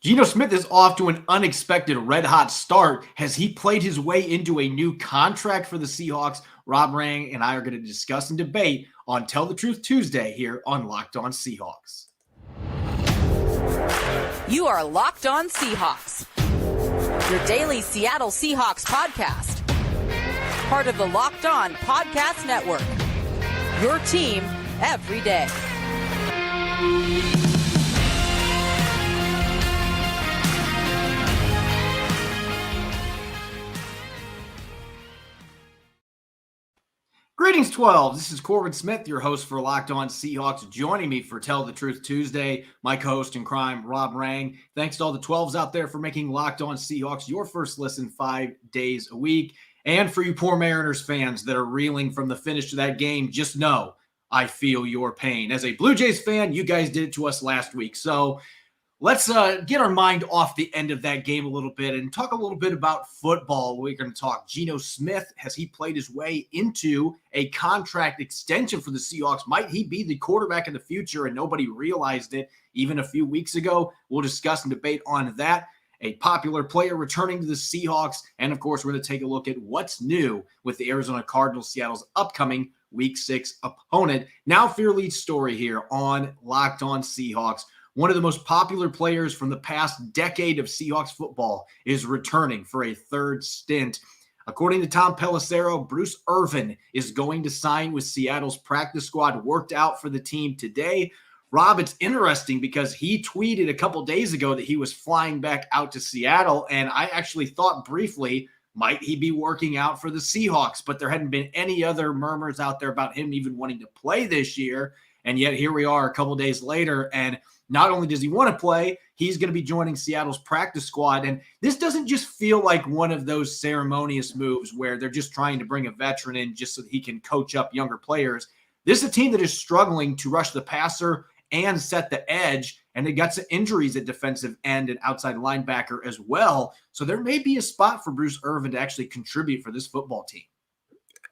Geno Smith is off to an unexpected red-hot start. Has he played his way into a new contract for the Seahawks? Rob Rang and I are going to discuss and debate on Tell the Truth Tuesday here on Locked On Seahawks. You are Locked On Seahawks, your daily Seattle Seahawks podcast. Part of the Locked On Podcast Network, your team every day. Greetings, 12. This is Corbin Smith, your host for Locked On Seahawks. Joining me for Tell the Truth Tuesday, my co-host in crime, Rob Rang. Thanks to all the 12s out there for making Locked On Seahawks your first listen 5 days a week. And for you poor Mariners fans that are reeling from the finish of that game, just know I feel your pain. As a Blue Jays fan, you guys did it to us last week. So let's get our mind off the end of that game a little bit and talk a little bit about football. We're going to talk Geno Smith. Has he played his way into a contract extension for the Seahawks? Might he be the quarterback in the future and nobody realized it even a few weeks ago? We'll discuss and debate on that. A popular player returning to the Seahawks. And, of course, we're going to take a look at what's new with the Arizona Cardinals, Seattle's upcoming Week 6 opponent. Now for your lead story here on Locked On Seahawks. One of the most popular players from the past decade of Seahawks football is returning for a third stint. According to Tom Pelissero, Bruce Irvin is going to sign with Seattle's practice squad, worked out for the team today. Rob, it's interesting because he tweeted a couple days ago that he was flying back out to Seattle, and I actually thought briefly, might he be working out for the Seahawks? But there hadn't been any other murmurs out there about him even wanting to play this year, and yet here we are a couple days later, and not only does he want to play, he's going to be joining Seattle's practice squad. And this doesn't just feel like one of those ceremonious moves where they're just trying to bring a veteran in just so that he can coach up younger players. This is a team that is struggling to rush the passer and set the edge, and they got some injuries at defensive end and outside linebacker as well. So there may be a spot for Bruce Irvin to actually contribute for this football team.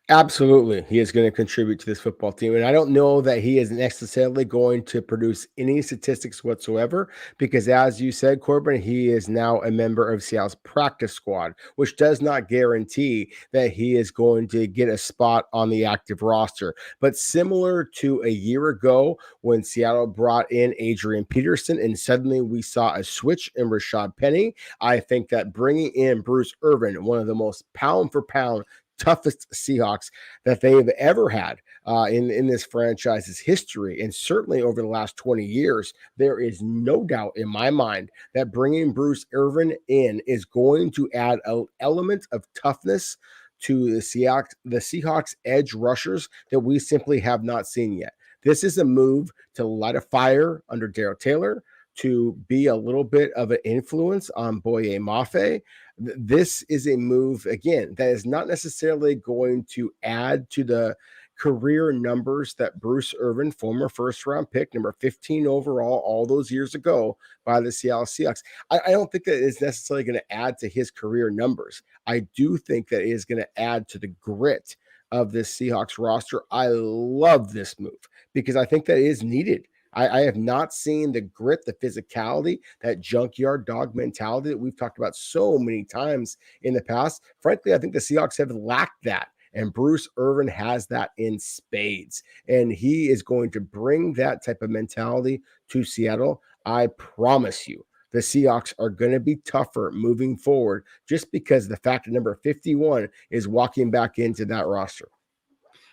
Absolutely. He is going to contribute to this football team. And I don't know that he is necessarily going to produce any statistics whatsoever, because as you said, Corbin, he is now a member of Seattle's practice squad, which does not guarantee that he is going to get a spot on the active roster. But similar to a year ago when Seattle brought in Adrian Peterson and suddenly we saw a switch in Rashad Penny, I think that bringing in Bruce Irvin, one of the most pound for pound toughest Seahawks that they've ever had in this franchise's history, and certainly over the last 20 years, there is no doubt in my mind that bringing Bruce Irvin in is going to add an element of toughness to the Seahawks edge rushers that we simply have not seen yet. This is a move to light a fire under Darrell Taylor, to be a little bit of an influence on Boye Mafe. This is a move, again, that is not necessarily going to add to the career numbers that Bruce Irvin, former first-round pick, number 15 overall, all those years ago by the Seattle Seahawks. I don't think that is necessarily going to add to his career numbers. I do think that it is going to add to the grit of this Seahawks roster. I love this move because I think that is needed. I have not seen the grit, the physicality, that junkyard dog mentality that we've talked about so many times in the past. Frankly, I think the Seahawks have lacked that, and Bruce Irvin has that in spades, and he is going to bring that type of mentality to Seattle. I promise you, the Seahawks are going to be tougher moving forward just because the fact that number 51 is walking back into that roster.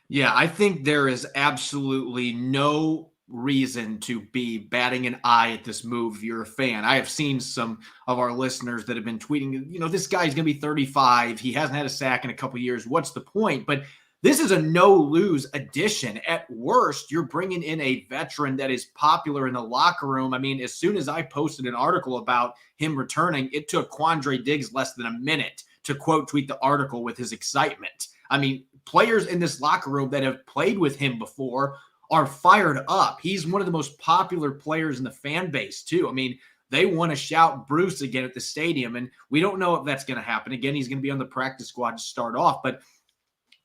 Yeah, I think there is absolutely no reason to be batting an eye at this move if you're a fan. I have seen some of our listeners that have been tweeting, this guy's going to be 35. He hasn't had a sack in a couple of years. What's the point? But this is a no-lose addition. At worst, you're bringing in a veteran that is popular in the locker room. I mean, as soon as I posted an article about him returning, it took Quandre Diggs less than a minute to quote tweet the article with his excitement. I mean, players in this locker room that have played with him before are fired up. He's one of the most popular players in the fan base, too. I mean, they want to shout Bruce again at the stadium, and we don't know if that's going to happen. Again, he's going to be on the practice squad to start off, but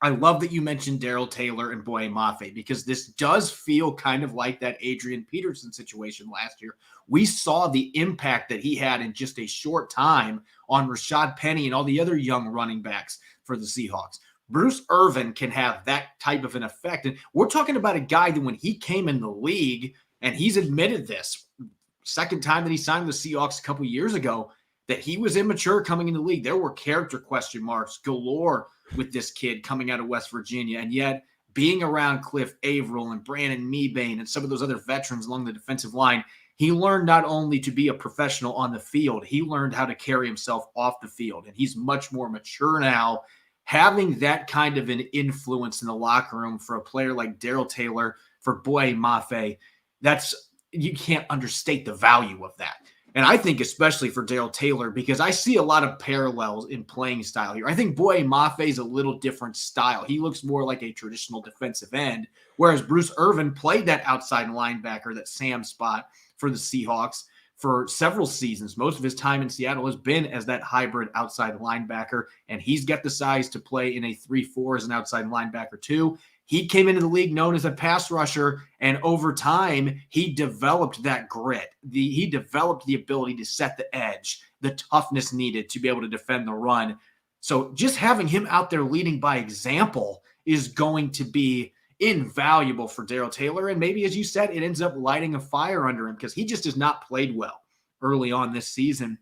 I love that you mentioned Darrell Taylor and Boye Mafe, because this does feel kind of like that Adrian Peterson situation last year. We saw the impact that he had in just a short time on Rashad Penny and all the other young running backs for the Seahawks. Bruce Irvin can have that type of an effect. And we're talking about a guy that when he came in the league, and he's admitted this, second time that he signed the Seahawks a couple years ago, that he was immature coming into the league. There were character question marks galore with this kid coming out of West Virginia. And yet being around Cliff Averill and Brandon Mebane and some of those other veterans along the defensive line, he learned not only to be a professional on the field, he learned how to carry himself off the field. And he's much more mature now. Having that kind of an influence in the locker room for a player like Darrell Taylor, for Boye Mafe, you can't understate the value of that. And I think especially for Darrell Taylor, because I see a lot of parallels in playing style here. I think Boye Mafe is a little different style. He looks more like a traditional defensive end, whereas Bruce Irvin played that outside linebacker, that Sam spot for the Seahawks for several seasons. Most of his time in Seattle has been as that hybrid outside linebacker, and he's got the size to play in a 3-4 as an outside linebacker too. He came into the league known as a pass rusher, and over time, he developed that grit. He developed the ability to set the edge, the toughness needed to be able to defend the run. So just having him out there leading by example is going to be invaluable for Darrell Taylor. And maybe, as you said, it ends up lighting a fire under him, because he just has not played well early on this season.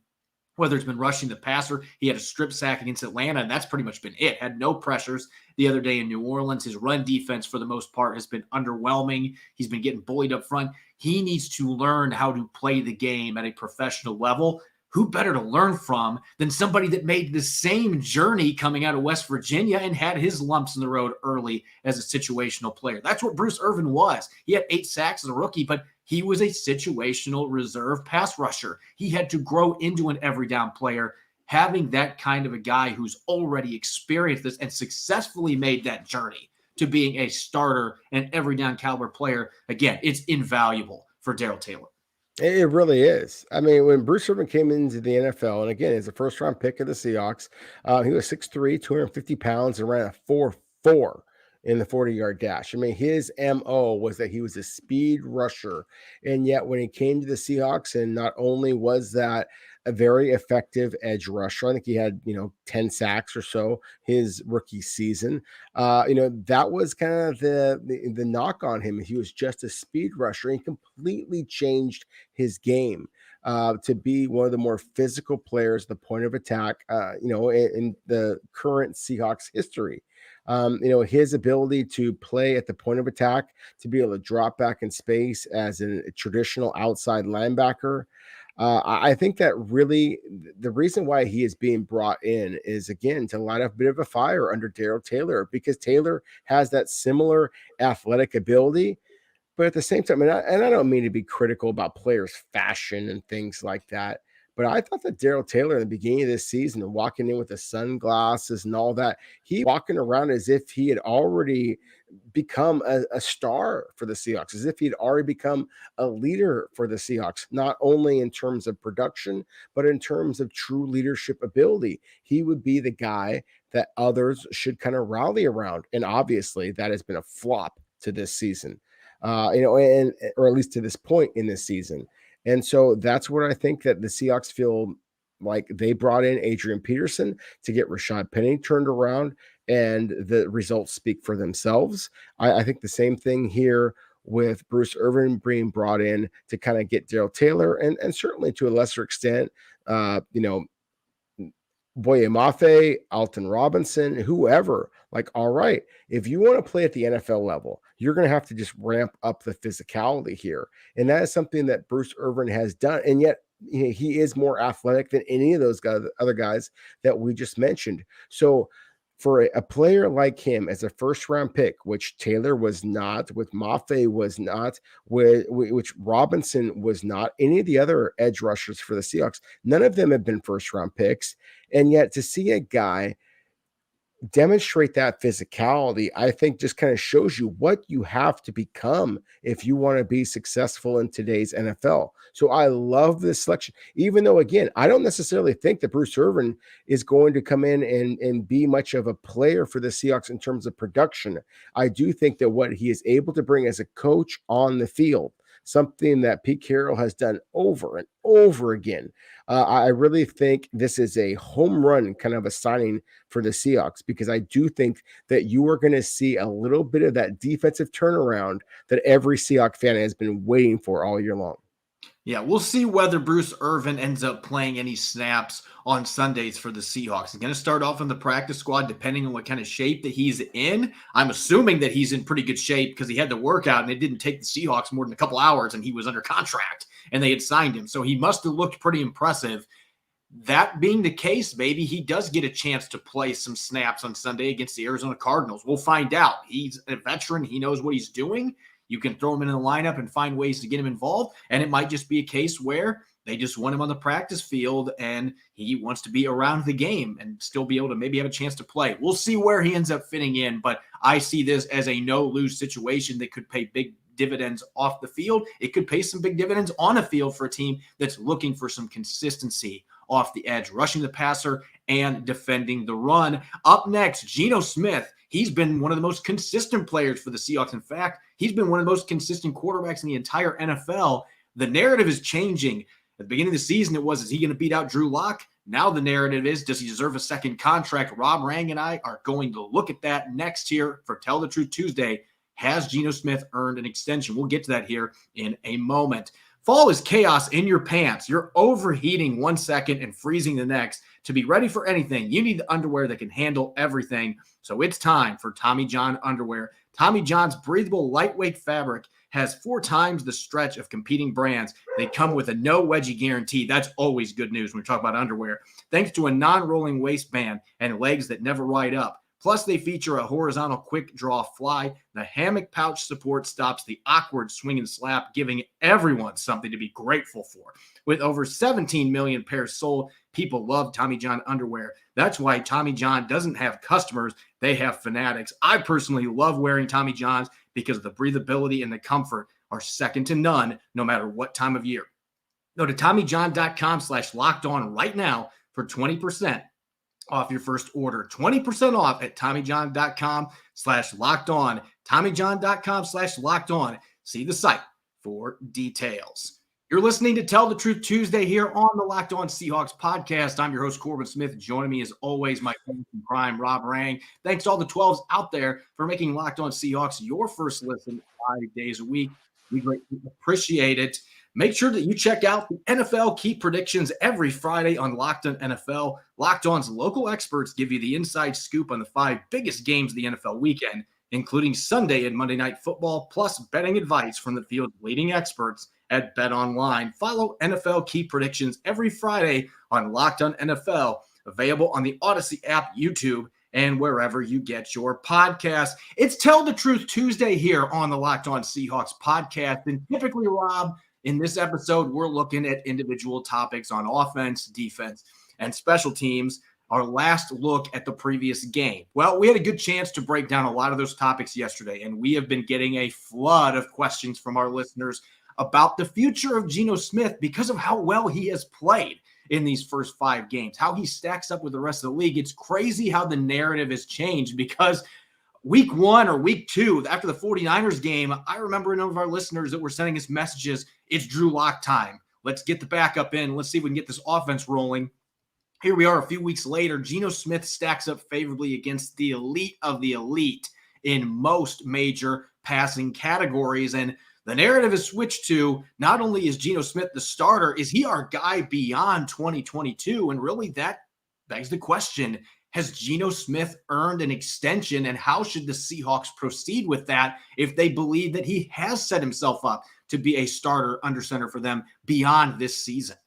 Whether it's been rushing the passer, he had a strip sack against Atlanta, and that's pretty much been it. Had no pressures the other day in New Orleans. His run defense, for the most part, has been underwhelming. He's been getting bullied up front. He needs to learn how to play the game at a professional level. Who better to learn from than somebody that made the same journey coming out of West Virginia and had his lumps in the road early as a situational player? That's what Bruce Irvin was. He had 8 sacks as a rookie, but he was a situational reserve pass rusher. He had to grow into an every down player. Having that kind of a guy who's already experienced this and successfully made that journey to being a starter and every down caliber player, again, it's invaluable for Darrell Taylor. It really is. I mean, when Bruce Irvin came into the NFL, and again, as a first-round pick of the Seahawks, he was 6'3", 250 pounds, and ran a 4.4 in the 40-yard dash. I mean, his MO was that he was a speed rusher, and yet when he came to the Seahawks, and not only was that a very effective edge rusher, I think he had 10 sacks or so his rookie season. That was kind of the knock on him. He was just a speed rusher. He completely changed his game to be one of the more physical players at the point of attack, in the current Seahawks history. His ability to play at the point of attack, to be able to drop back in space as a traditional outside linebacker. I think that really the reason why he is being brought in is, again, to light a bit of a fire under Darrell Taylor, because Taylor has that similar athletic ability. But at the same time, and I don't mean to be critical about players' fashion and things like that, but I thought that Darrell Taylor in the beginning of this season, and walking in with the sunglasses and all that, he walking around as if he had already become a star for the Seahawks, as if he'd already become a leader for the Seahawks, not only in terms of production, but in terms of true leadership ability. He would be the guy that others should kind of rally around. And obviously that has been a flop to this season, or at least to this point in this season. And so that's what I think that the Seahawks feel like. They brought in Adrian Peterson to get Rashad Penny turned around, and the results speak for themselves. I think the same thing here with Bruce Irvin being brought in to kind of get Darrell Taylor, and certainly to a lesser extent, Boye Mafe, Alton Robinson, whoever. Like, all right, if you want to play at the NFL level, you're going to have to just ramp up the physicality here. And that is something that Bruce Irvin has done. And yet he is more athletic than any of those other guys that we just mentioned. So for a player like him as a first-round pick, which Taylor was not, which Mafe was not, which Robinson was not, any of the other edge rushers for the Seahawks, none of them have been first-round picks. And yet to see a guy demonstrate that physicality, I think just kind of shows you what you have to become if you want to be successful in today's NFL. So I love this selection, even though, again, I don't necessarily think that Bruce Irvin is going to come in and be much of a player for the Seahawks in terms of production. I do think that what he is able to bring as a coach on the field, something that Pete Carroll has done over and over again. I really think this is a home run kind of a signing for the Seahawks, because I do think that you are going to see a little bit of that defensive turnaround that every Seahawks fan has been waiting for all year long. Yeah, we'll see whether Bruce Irvin ends up playing any snaps on Sundays for the Seahawks. He's going to start off in the practice squad depending on what kind of shape that he's in. I'm assuming that he's in pretty good shape because he had the workout and it didn't take the Seahawks more than a couple hours and he was under contract and they had signed him. So he must have looked pretty impressive. That being the case, maybe he does get a chance to play some snaps on Sunday against the Arizona Cardinals. We'll find out. He's a veteran. He knows what he's doing. You can throw him in the lineup and find ways to get him involved. And it might just be a case where they just want him on the practice field and he wants to be around the game and still be able to maybe have a chance to play. We'll see where he ends up fitting in, but I see this as a no-lose situation that could pay big dividends off the field. It could pay some big dividends on a field for a team that's looking for some consistency off the edge, rushing the passer and defending the run. Up next, Geno Smith. He's been one of the most consistent players for the Seahawks. In fact, he's been one of the most consistent quarterbacks in the entire NFL. The narrative is changing. At the beginning of the season, it was, is he going to beat out Drew Lock? Now the narrative is, does he deserve a second contract? Rob Rang and I are going to look at that next here for Tell the Truth Tuesday. Has Geno Smith earned an extension? We'll get to that here in a moment. Fall is chaos in your pants. You're overheating 1 second and freezing the next. To be ready for anything, you need the underwear that can handle everything. So it's time for Tommy John underwear. Tommy John's breathable, lightweight fabric has 4 times the stretch of competing brands. They come with a no wedgie guarantee. That's always good news when we talk about underwear. Thanks to a non-rolling waistband and legs that never ride up. Plus, they feature a horizontal quick draw fly. The hammock pouch support stops the awkward swing and slap, giving everyone something to be grateful for. With over 17 million pairs sold, people love Tommy John underwear. That's why Tommy John doesn't have customers, they have fanatics. I personally love wearing Tommy Johns because the breathability and the comfort are second to none, no matter what time of year. Go to TommyJohn.com/lockedon right now for 20% off your first order. 20% off at TommyJohn.com/lockedon. TommyJohn.com/lockedon. See the site for details. You're listening to Tell the Truth Tuesday here on the Locked On Seahawks podcast. I'm your host, Corbin Smith. Joining me as always, my friend in crime, Rob Rang. Thanks to all the 12s out there for making Locked On Seahawks your first listen 5 days a week. We greatly appreciate it. Make sure that you check out the NFL Key Predictions every Friday on Locked On NFL. Locked On's local experts give you the inside scoop on the 5 biggest games of the NFL weekend, including Sunday and Monday Night Football, plus betting advice from the field's leading experts at BetOnline. Follow NFL Key Predictions every Friday on Locked On NFL, available on the Odyssey app, YouTube, and wherever you get your podcasts. It's Tell the Truth Tuesday here on the Locked On Seahawks podcast. And typically, Rob, in this episode, we're looking at individual topics on offense, defense, and special teams. Our last look at the previous game. Well, we had a good chance to break down a lot of those topics yesterday, and we have been getting a flood of questions from our listeners about the future of Geno Smith because of how well he has played in these first 5 games, how he stacks up with the rest of the league. It's crazy how the narrative has changed because week 1 or week 2, after the 49ers game, I remember a number of our listeners that were sending us messages, it's Drew Lock time. Let's get the backup in. Let's see if we can get this offense rolling. Here we are a few weeks later. Geno Smith stacks up favorably against the elite of the elite in most major passing categories. And the narrative is switched to not only is Geno Smith the starter, is he our guy beyond 2022? And really that begs the question, has Geno Smith earned an extension, and how should the Seahawks proceed with that if they believe that he has set himself up to be a starter under center for them beyond this season?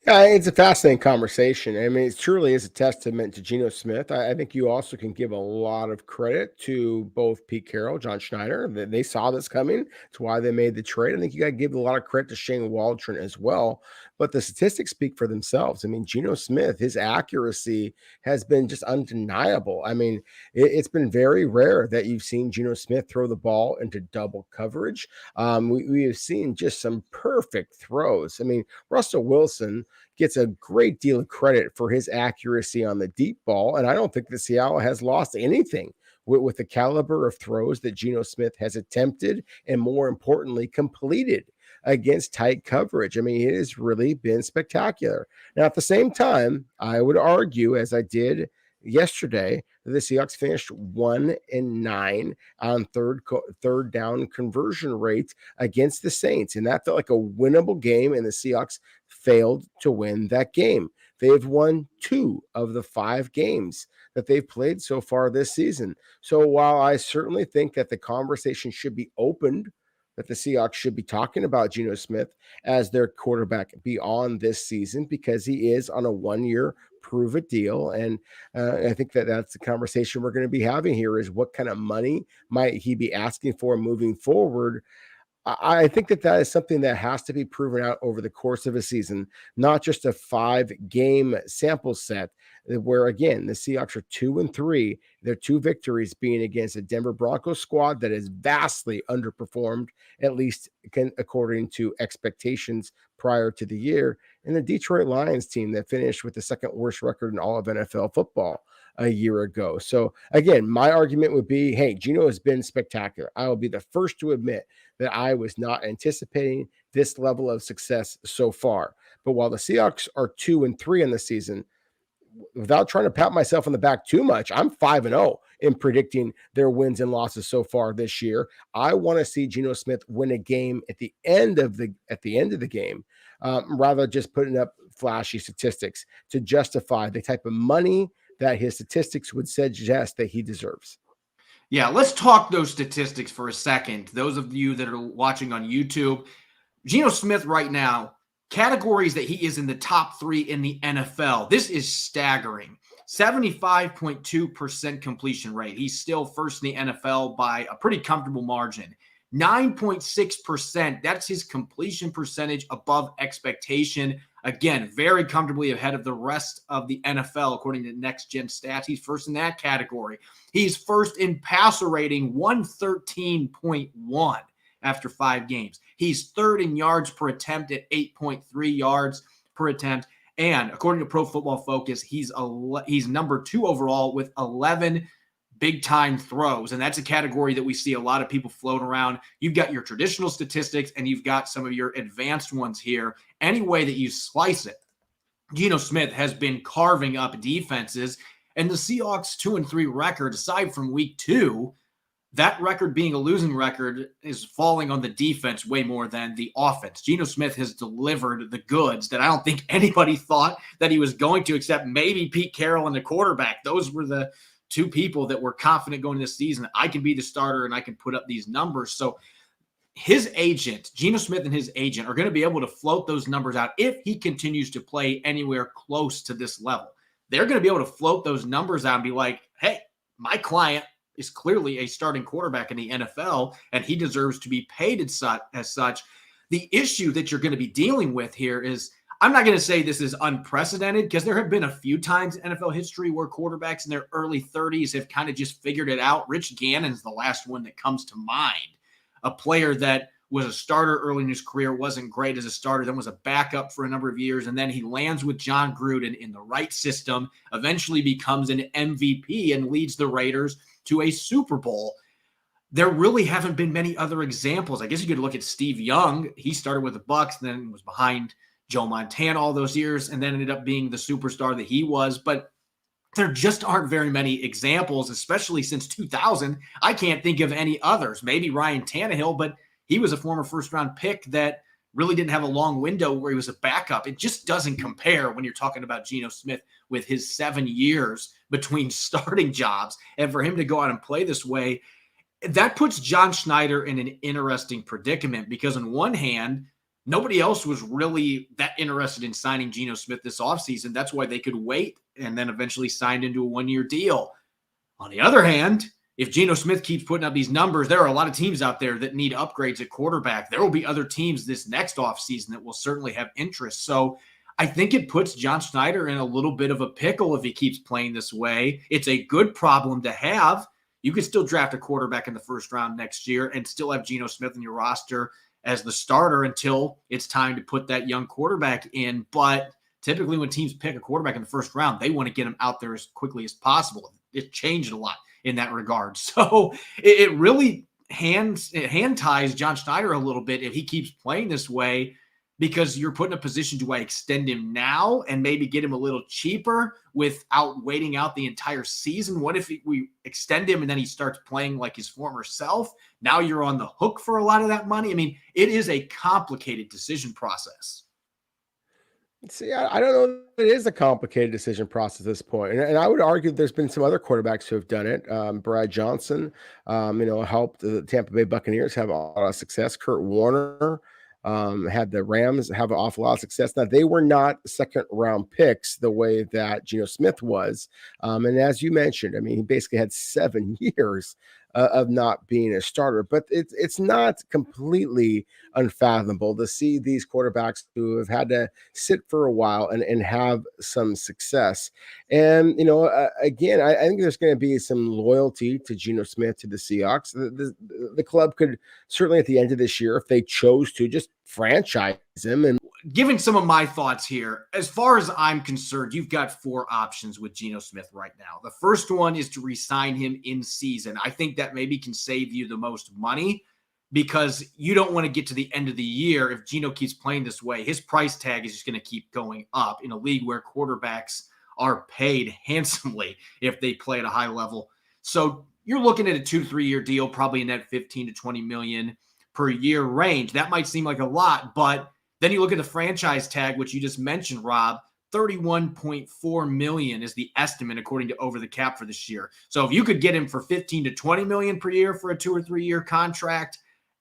Yeah, it's a fascinating conversation. I mean, it truly is a testament to Geno Smith. I think you also can give a lot of credit to both Pete Carroll, John Schneider. They saw this coming. It's why they made the trade. I think you got to give a lot of credit to Shane Waldron as well. But the statistics speak for themselves. I mean, Geno Smith, his accuracy has been just undeniable. I mean, it's been very rare that you've seen Geno Smith throw the ball into double coverage. We have seen just some perfect throws. I mean, Russell Wilson gets a great deal of credit for his accuracy on the deep ball. And I don't think that Seattle has lost anything with the caliber of throws that Geno Smith has attempted and, more importantly, completed against tight coverage. I mean, it has really been spectacular. Now, at the same time, I would argue, as I did yesterday, that the Seahawks finished 1-9 on third down conversion rate against the Saints, and that felt like a winnable game, and the Seahawks failed to win that game. They've won 2 of the 5 games that they've played so far this season. So while I certainly think that the conversation should be opened, that the Seahawks should be talking about Geno Smith as their quarterback beyond this season, because he is on a 1-year prove-it deal. And I think that that's the conversation we're going to be having here, is what kind of money might he be asking for moving forward. I think that that is something that has to be proven out over the course of a season, not just a 5-game sample set, where, again, the Seahawks are 2-3. Their 2 victories being against a Denver Broncos squad that is vastly underperformed, at least according to expectations prior to the year, and the Detroit Lions team that finished with the second worst record in all of NFL football a year ago. So again, my argument would be, hey, Geno has been spectacular. I will be the first to admit that I was not anticipating this level of success so far. But while the Seahawks are 2-3 in the season, without trying to pat myself on the back too much, I'm 5-0 in predicting their wins and losses so far this year. I want to see Geno Smith win a game at the end of the game, rather than just putting up flashy statistics to justify the type of money that his statistics would suggest that he deserves. Yeah, let's talk those statistics for a second. Those of you that are watching on YouTube, Geno Smith right now, categories that he is in the top 3 in the NFL. This is staggering. 75.2% completion rate. He's still first in the NFL by a pretty comfortable margin. 9.6%. That's his completion percentage above expectation. Again, very comfortably ahead of the rest of the NFL, according to Next Gen Stats. He's first in that category. He's first in passer rating, 113.1 after 5 games. He's third in yards per attempt at 8.3 yards per attempt. And according to Pro Football Focus, he's number 2 overall with 11 big-time throws. And that's a category that we see a lot of people floating around. You've got your traditional statistics, and you've got some of your advanced ones here. Any way that you slice it, Geno Smith has been carving up defenses. And the Seahawks 2-3 record, aside from week 2, that record being a losing record, is falling on the defense way more than the offense. Geno Smith has delivered the goods that I don't think anybody thought that he was going to, except maybe Pete Carroll and the quarterback. Those were the 2 people that were confident going this season. I can be the starter and I can put up these numbers. So his agent, Geno Smith and his agent, are going to be able to float those numbers out if he continues to play anywhere close to this level. They're going to be able to float those numbers out and be like, hey, my client is clearly a starting quarterback in the NFL, and he deserves to be paid as such. The issue that you're going to be dealing with here is, I'm not going to say this is unprecedented, because there have been a few times in NFL history where quarterbacks in their early 30s have kind of just figured it out. Rich Gannon's the last one that comes to mind. A player that was a starter early in his career, wasn't great as a starter, then was a backup for a number of years, and then he lands with John Gruden in the right system, eventually becomes an MVP and leads the Raiders to a Super Bowl. There really haven't been many other examples. I guess you could look at Steve Young. He started with the Bucks, then was behind Joe Montana all those years, and then ended up being the superstar that he was. But there just aren't very many examples, especially since 2000. I can't think of any others. Maybe Ryan Tannehill, but he was a former first-round pick that really didn't have a long window where he was a backup. It just doesn't compare when you're talking about Geno Smith with his 7 years between starting jobs. And for him to go out and play this way, that puts John Schneider in an interesting predicament, because on one hand, Nobody else was really that interested in signing Geno Smith this offseason. That's why they could wait and then eventually signed into a one-year deal. On the other hand, if Geno Smith keeps putting up these numbers, there are a lot of teams out there that need upgrades at quarterback. There will be other teams this next offseason that will certainly have interest. So I think it puts John Schneider in a little bit of a pickle if he keeps playing this way. It's a good problem to have. You could still draft a quarterback in the first round next year and still have Geno Smith in your roster as the starter until it's time to put that young quarterback in. But typically when teams pick a quarterback in the first round, they want to get him out there as quickly as possible. It changed a lot in that regard. So it really hand ties John Schneider a little bit if he keeps playing this way, because you're put in a position, do I extend him now and maybe get him a little cheaper without waiting out the entire season? What if we extend him and then he starts playing like his former self? Now you're on the hook for a lot of that money. I mean, it is a complicated decision process. See, I don't know if it is a complicated decision process at this point. And I would argue there's been some other quarterbacks who have done it. Brad Johnson, helped the Tampa Bay Buccaneers have a lot of success. Kurt Warner had the Rams have an awful lot of success. Now, they were not second round picks the way that Geno Smith was. And as you mentioned, I mean, he basically had 7 years of not being a starter, but it's not completely unfathomable to see these quarterbacks who have had to sit for a while and have some success. And, again, I think there's going to be some loyalty to Geno Smith, to the Seahawks. The club could certainly at the end of this year, if they chose to, just franchise him. And giving some of my thoughts here, as far as I'm concerned, you've got 4 options with Geno Smith right now. The first one is to re-sign him in season. I think that maybe can save you the most money, because you don't want to get to the end of the year. If Geno keeps playing this way, his price tag is just going to keep going up in a league where quarterbacks are paid handsomely if they play at a high level. So you're looking at a 2-3 year deal, probably in that 15 to 20 million per year range. That might seem like a lot, but then you look at the franchise tag, which you just mentioned, Rob. 31.4 million is the estimate according to Over the Cap for this year. So if you could get him for 15 to 20 million per year for a 2 or 3 year contract,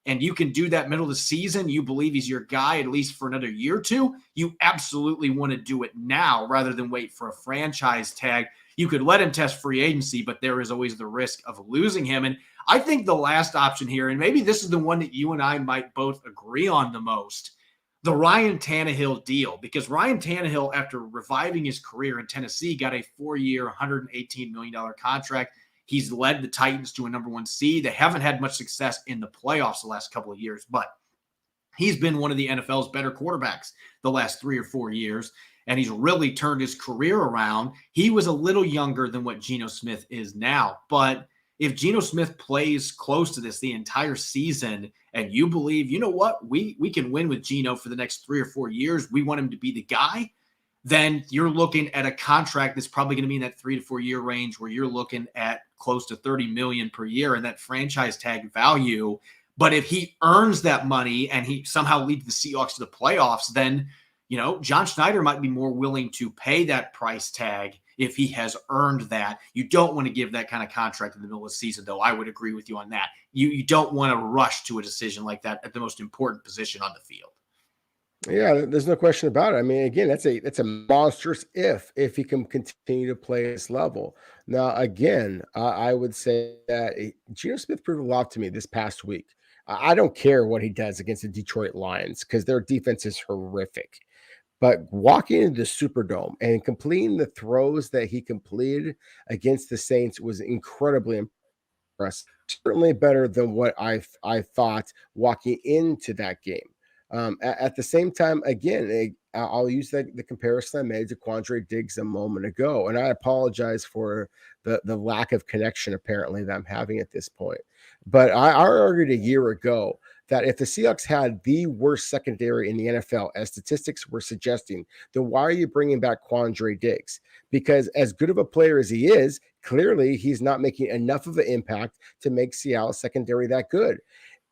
and you can do that middle of the season, you believe he's your guy at least for another year or two, you absolutely want to do it now rather than wait for a franchise tag. You could let him test free agency, but there is always the risk of losing him. And I think the last option here, and maybe this is the one that you and I might both agree on the most, the Ryan Tannehill deal, because Ryan Tannehill, after reviving his career in Tennessee, got a 4-year, $118 million contract. He's led the Titans to a number 1 seed. They haven't had much success in the playoffs the last couple of years, but he's been one of the NFL's better quarterbacks the last 3 or 4 years, and he's really turned his career around. He was a little younger than what Geno Smith is now, but if Geno Smith plays close to this the entire season and you believe, you know what, we can win with Geno for the next 3 or 4 years, we want him to be the guy, then you're looking at a contract that's probably going to be in that 3 to 4 year range where you're looking at close to 30 million per year and that franchise tag value. But if he earns that money and he somehow leads the Seahawks to the playoffs, then, John Schneider might be more willing to pay that price tag if he has earned that. You don't want to give that kind of contract in the middle of the season, though. I would agree with you on that. You don't want to rush to a decision like that at the most important position on the field. Yeah, there's no question about it. I mean, again, that's a monstrous if he can continue to play at this level. Now, again, I would say that Geno Smith proved a lot to me this past week. I don't care what he does against the Detroit Lions because their defense is horrific. But walking into the Superdome and completing the throws that he completed against the Saints was incredibly impressive. Certainly better than what I thought walking into that game. At the same time, again, I'll use the comparison I made to Quandre Diggs a moment ago, and I apologize for the lack of connection apparently that I'm having at this point. But I argued a year ago that if the Seahawks had the worst secondary in the NFL, as statistics were suggesting, then why are you bringing back Quandre Diggs? Because as good of a player as he is, clearly he's not making enough of an impact to make Seattle secondary that good.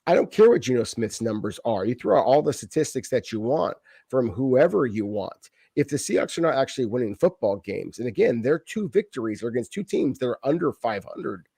I don't care what Geno Smith's numbers are. You throw out all the statistics that you want from whoever you want. If the Seahawks are not actually winning football games, and again, their 2 victories are against 2 teams that are under 500,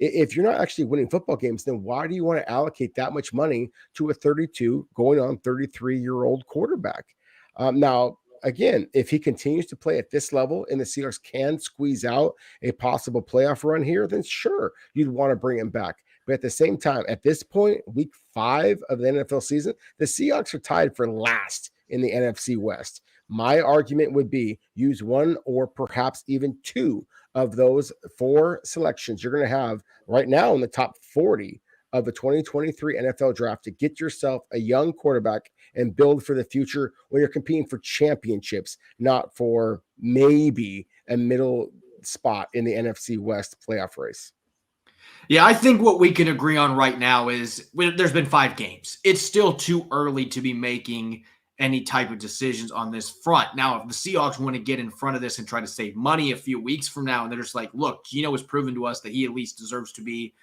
If you're not actually winning football games, then why do you want to allocate that much money to a 32 going on 33-year-old quarterback? Now, again, if he continues to play at this level and the Seahawks can squeeze out a possible playoff run here, then sure, you'd want to bring him back. But at the same time, at this point, week 5 of the NFL season, the Seahawks are tied for last in the NFC West. My argument would be use one or perhaps even two of those 4 selections you're going to have right now in the top 40 of the 2023 NFL draft to get yourself a young quarterback and build for the future when you're competing for championships, not for maybe a middle spot in the NFC West playoff race. Yeah, I think what we can agree on right now is there's been 5 games. It's still too early to be making any type of decisions on this front. Now, if the Seahawks want to get in front of this and try to save money a few weeks from now, and they're just like, look, Geno has proven to us that he at least deserves to be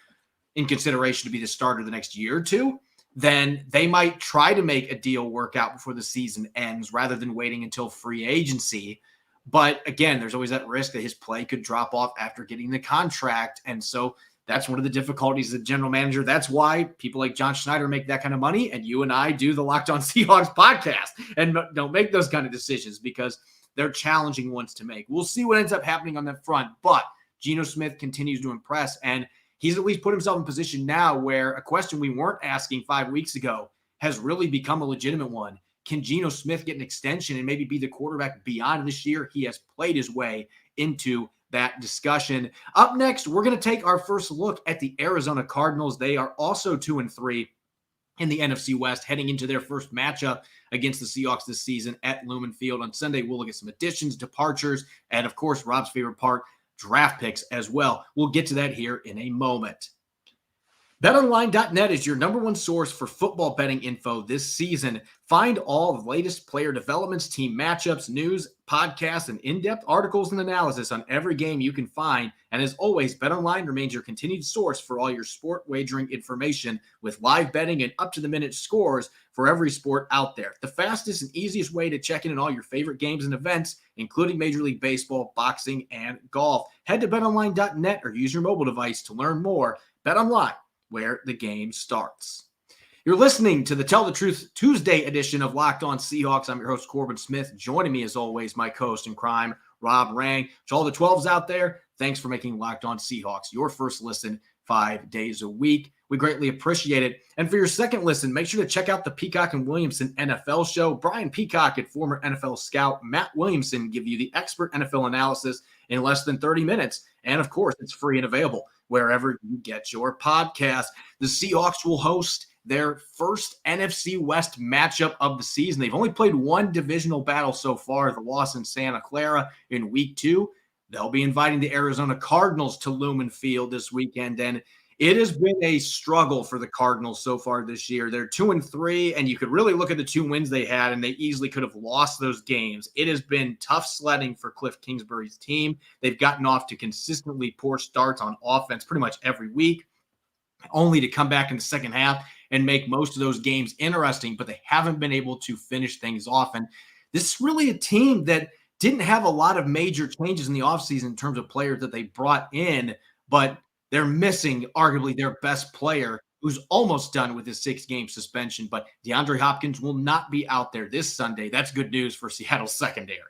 in consideration to be the starter the next year or two, then they might try to make a deal work out before the season ends rather than waiting until free agency. But again, there's always that risk that his play could drop off after getting the contract. And so that's one of the difficulties as a general manager. That's why people like John Schneider make that kind of money, and you and I do the Locked On Seahawks podcast and don't make those kind of decisions because they're challenging ones to make. We'll see what ends up happening on that front, but Geno Smith continues to impress, and he's at least put himself in position now where a question we weren't asking 5 weeks ago has really become a legitimate one. Can Geno Smith get an extension and maybe be the quarterback beyond this year? He has played his way into that discussion. Up next, we're going to take our first look at the Arizona Cardinals. They are also 2-3 in the NFC West, heading into their first matchup against the Seahawks this season at Lumen Field on Sunday. We'll look at some additions, departures, and of course, Rob's favorite part, draft picks as well. We'll get to that here in a moment. BetOnline.net is your number one source for football betting info this season. Find all the latest player developments, team matchups, news, podcasts, and in-depth articles and analysis on every game you can find. And as always, BetOnline remains your continued source for all your sport wagering information with live betting and up-to-the-minute scores for every sport out there. The fastest and easiest way to check in on all your favorite games and events, including Major League Baseball, boxing, and golf. Head to BetOnline.net or use your mobile device to learn more. BetOnline, where the game starts. You're listening to the Tell the Truth Tuesday edition of Locked On Seahawks. I'm your host, Corbin Smith. Joining me, as always, my co-host in crime, Rob Rang. To all the 12s out there, thanks for making Locked On Seahawks your first listen 5 days a week. We greatly appreciate it. And for your second listen, make sure to check out the Peacock and Williamson NFL show. Brian Peacock and former NFL scout Matt Williamson give you the expert NFL analysis in less than 30 minutes. And of course, it's free and available wherever you get your podcast. The Seahawks will host their first NFC West matchup of the season. They've only played one divisional battle so far, the loss in Santa Clara in week 2. They'll be inviting the Arizona Cardinals to Lumen Field this weekend, and it has been a struggle for the Cardinals so far this year. They're 2-3, and you could really look at the 2 wins they had, and they easily could have lost those games. It has been tough sledding for Cliff Kingsbury's team. They've gotten off to consistently poor starts on offense pretty much every week, only to come back in the second half and make most of those games interesting, but they haven't been able to finish things off. And this is really a team that didn't have a lot of major changes in the offseason in terms of players that they brought in, but they're missing arguably their best player, who's almost done with his 6-game suspension. But DeAndre Hopkins will not be out there this Sunday. That's good news for Seattle's secondary.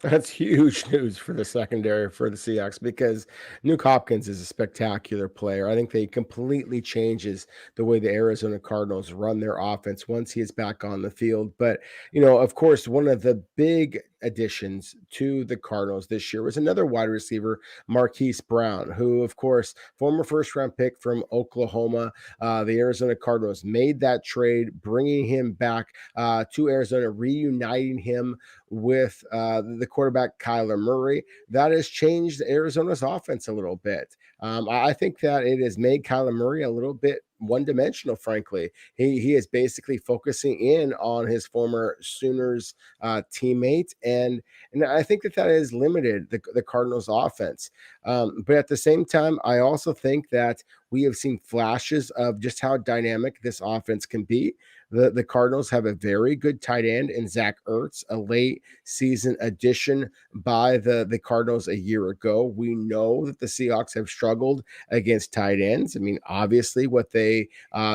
That's huge news for the secondary for the Seahawks because Nuke Hopkins is a spectacular player. I think that he completely changes the way the Arizona Cardinals run their offense once he is back on the field. But, of course, one of the big additions to the Cardinals this year was another wide receiver, Marquise Brown, who, of course, former first-round pick from Oklahoma. The Arizona Cardinals made that trade, bringing him back to Arizona, reuniting him with the quarterback Kyler Murray. That has changed Arizona's offense a little bit. I think that it has made Kyler Murray a little bit one-dimensional, frankly. He is basically focusing in on his former Sooners teammate, and I think that has limited the Cardinals' offense. But at the same time, I also think that we have seen flashes of just how dynamic this offense can be. The Cardinals have a very good tight end in Zach Ertz, a late season addition by the Cardinals a year ago. We know that the Seahawks have struggled against tight ends. I mean, obviously, what they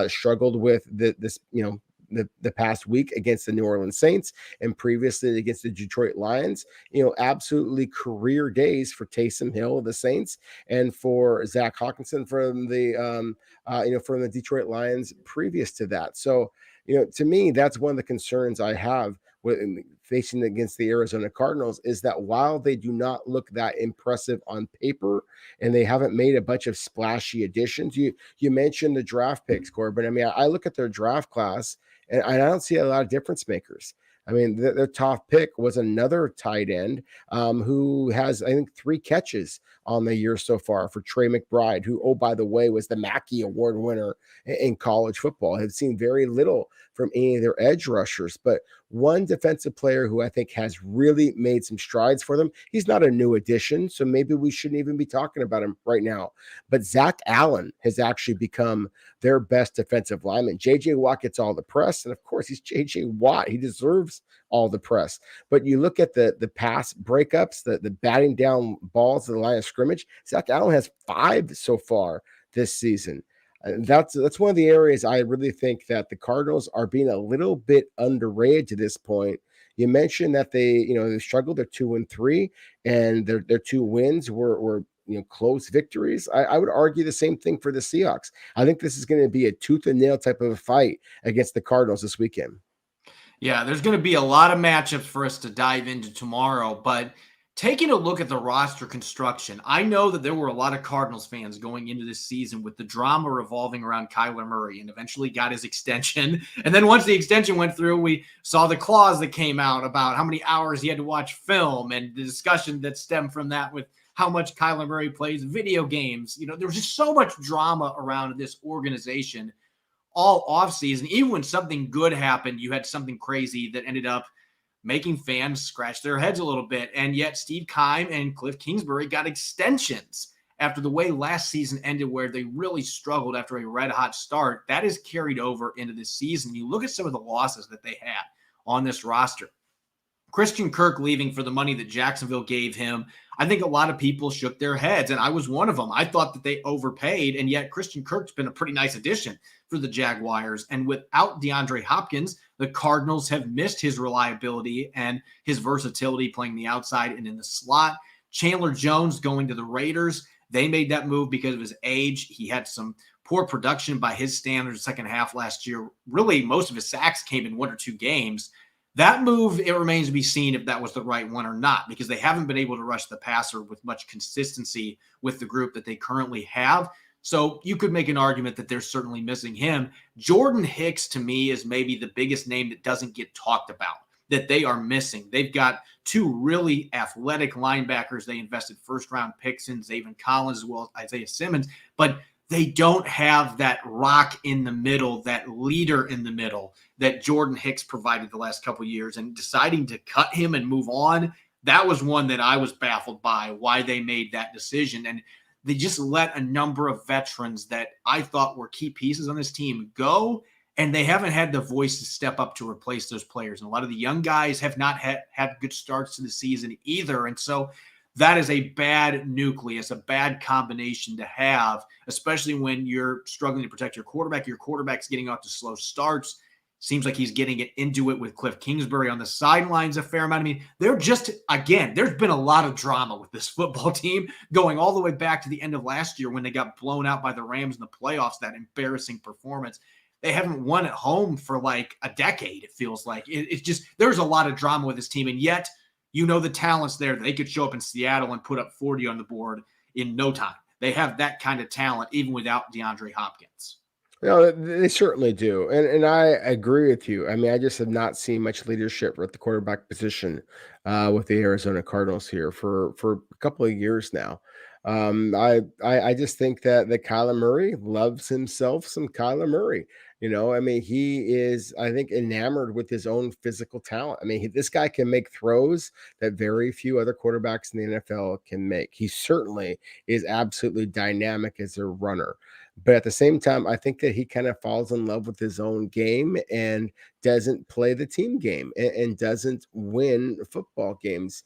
struggled with the past week against the New Orleans Saints and previously against the Detroit Lions, absolutely career days for Taysom Hill of the Saints and for Zach Hawkinson from the Detroit Lions previous to that. So, to me, that's one of the concerns I have with facing against the Arizona Cardinals is that while they do not look that impressive on paper and they haven't made a bunch of splashy additions, you mentioned the draft picks, Corbin. I mean, I look at their draft class and I don't see a lot of difference makers. I mean, their top pick was another tight end who has, I think, 3 catches on the year so far for Trey McBride, who, oh, by the way, was the Mackey Award winner in college football. Have seen very little from any of their edge rushers, but one defensive player who I think has really made some strides for them. He's not a new addition, so maybe we shouldn't even be talking about him right now. But Zach Allen has actually become their best defensive lineman. J.J. Watt gets all the press, and of course, he's J.J. Watt. He deserves all the press. But you look at the pass breakups, the batting down balls at the line of scrimmage, Zach Allen has 5 so far this season. And that's one of the areas I really think that the Cardinals are being a little bit underrated to this point. You mentioned that they struggled. They're 2-3, and their 2 wins were close victories. I would argue the same thing for the Seahawks. I think this is going to be a tooth and nail type of a fight against the Cardinals this weekend. Yeah, there's going to be a lot of matchups for us to dive into tomorrow, but taking a look at the roster construction, I know that there were a lot of Cardinals fans going into this season with the drama revolving around Kyler Murray and eventually got his extension. And then once the extension went through, we saw the clause that came out about how many hours he had to watch film and the discussion that stemmed from that with how much Kyler Murray plays video games. There was just so much drama around this organization all offseason. Even when something good happened, you had something crazy that ended up making fans scratch their heads a little bit. And yet Steve Keim and Cliff Kingsbury got extensions after the way last season ended, where they really struggled after a red hot start. That is carried over into this season. You look at some of the losses that they had on this roster. Christian Kirk leaving for the money that Jacksonville gave him. I think a lot of people shook their heads, and I was one of them. I thought that they overpaid, and yet Christian Kirk's been a pretty nice addition for the Jaguars. And without DeAndre Hopkins, the Cardinals have missed his reliability and his versatility playing the outside and in the slot. Chandler Jones going to the Raiders. They made that move because of his age. He had some poor production by his standards second half last year. Really, most of his sacks came in 1 or 2 games. That move, it remains to be seen if that was the right one or not, because they haven't been able to rush the passer with much consistency with the group that they currently have. So you could make an argument that they're certainly missing him. Jordan Hicks, to me, is maybe the biggest name that doesn't get talked about, that they are missing. They've got 2 really athletic linebackers. They invested first-round picks in Zaven Collins as well as Isaiah Simmons, but they don't have that rock in the middle, that leader in the middle that Jordan Hicks provided the last couple of years. And deciding to cut him and move on, that was one that I was baffled by why they made that decision. And they just let a number of veterans that I thought were key pieces on this team go, and they haven't had the voice to step up to replace those players. And a lot of the young guys have not had good starts to the season either. And so that is a bad nucleus, a bad combination to have, especially when you're struggling to protect your quarterback. Your quarterback's getting off to slow starts. Seems like he's getting into it with Cliff Kingsbury on the sidelines a fair amount. I mean, there's been a lot of drama with this football team going all the way back to the end of last year when they got blown out by the Rams in the playoffs, that embarrassing performance. They haven't won at home for like a decade, it feels like. It's just, there's a lot of drama with this team, and yet the talent's there. They could show up in Seattle and put up 40 on the board in no time. They have that kind of talent even without DeAndre Hopkins. No, they certainly do. And I agree with you. I mean, I just have not seen much leadership at the quarterback position with the Arizona Cardinals here for a couple of years now. I just think that Kyler Murray loves himself some Kyler Murray. I mean, he is, I think, enamored with his own physical talent. I mean, this guy can make throws that very few other quarterbacks in the NFL can make. He certainly is absolutely dynamic as a runner. But at the same time, I think that he kind of falls in love with his own game and doesn't play the team game and doesn't win football games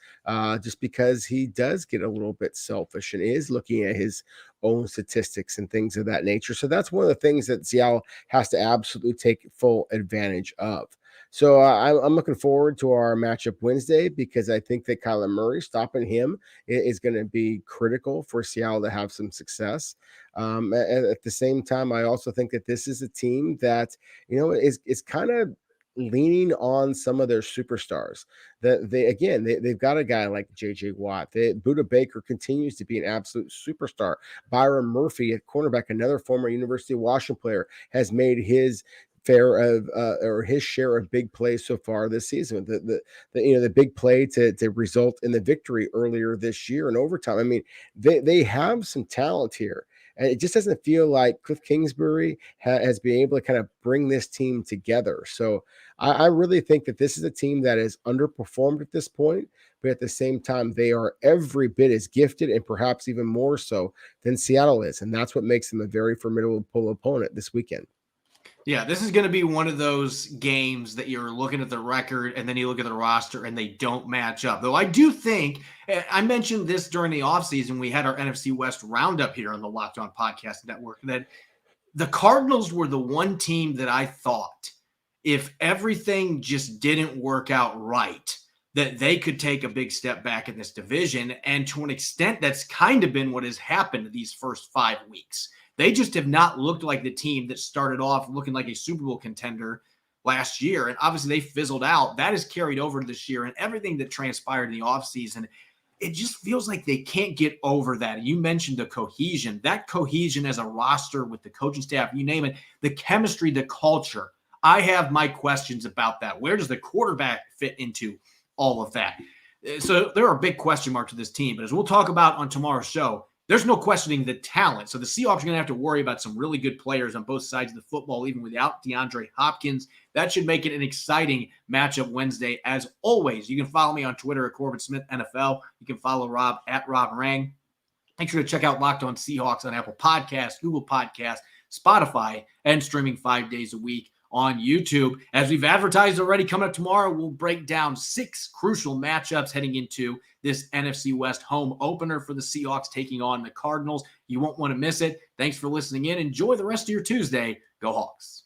just because he does get a little bit selfish and is looking at his own statistics and things of that nature. So that's one of the things that Seattle has to absolutely take full advantage of. So I'm looking forward to our matchup Wednesday because I think that Kyler Murray, stopping him is going to be critical for Seattle to have some success. At the same time, I also think that this is a team that is kind of leaning on some of their superstars. That they've got a guy like J.J. Watt. Buda Baker continues to be an absolute superstar. Byron Murphy at cornerback, another former University of Washington player, has made his fair of or his share of big plays so far this season. The big play to result in the victory earlier this year in overtime. I mean, they have some talent here. And it just doesn't feel like Cliff Kingsbury has been able to kind of bring this team together. So I really think that this is a team that is underperformed at this point, but at the same time, they are every bit as gifted and perhaps even more so than Seattle is. And that's what makes them a very formidable opponent this weekend. Yeah, this is going to be one of those games that you're looking at the record and then you look at the roster and they don't match up. Though I do think, I mentioned this during the offseason, we had our NFC West roundup here on the Locked On Podcast Network, that the Cardinals were the one team that I thought, if everything just didn't work out right, that they could take a big step back in this division. And to an extent, that's kind of been what has happened these first 5 weeks. They just have not looked like the team that started off looking like a Super Bowl contender last year. And obviously they fizzled out. That has carried over to this year, and everything that transpired in the offseason, it just feels like they can't get over that. You mentioned the cohesion. That cohesion as a roster with the coaching staff, you name it, the chemistry, the culture. I have my questions about that. Where does the quarterback fit into all of that? So there are big question marks to this team. But as we'll talk about on tomorrow's show, there's no questioning the talent. So the Seahawks are going to have to worry about some really good players on both sides of the football, even without DeAndre Hopkins. That should make it an exciting matchup Wednesday. As always, you can follow me on Twitter at Corbin Smith NFL. You can follow Rob at Rob Rang. Make sure to check out Locked On Seahawks on Apple Podcasts, Google Podcasts, Spotify, and streaming 5 days a week on YouTube. As we've advertised already, coming up tomorrow, we'll break down 6 crucial matchups heading into this NFC West home opener for the Seahawks taking on the Cardinals. You won't want to miss it. Thanks for listening in. Enjoy the rest of your Tuesday. Go Hawks.